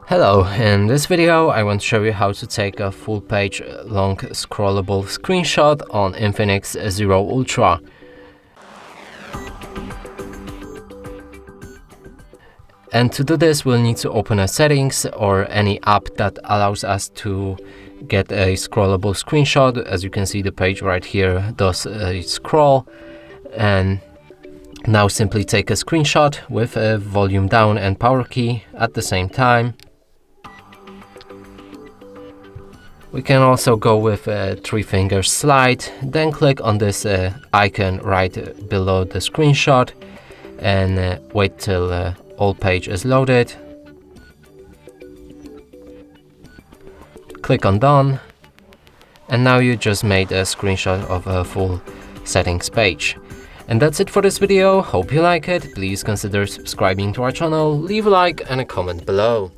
Hello, in this video I want to show you how to take a full page long scrollable screenshot on INFINIX Zero Ultra. And to do this we'll need to open a settings or any app that allows us to get a scrollable screenshot. As you can see, the page right here does a scroll, and now simply take a screenshot with a volume down and power key at the same time. We can also go with a 3-finger slide, then click on this icon right below the screenshot and wait till all page is loaded. Click on done, and now you just made a screenshot of a full settings page. And that's it for this video. Hope you like it. Please consider subscribing to our channel, leave a like and a comment below.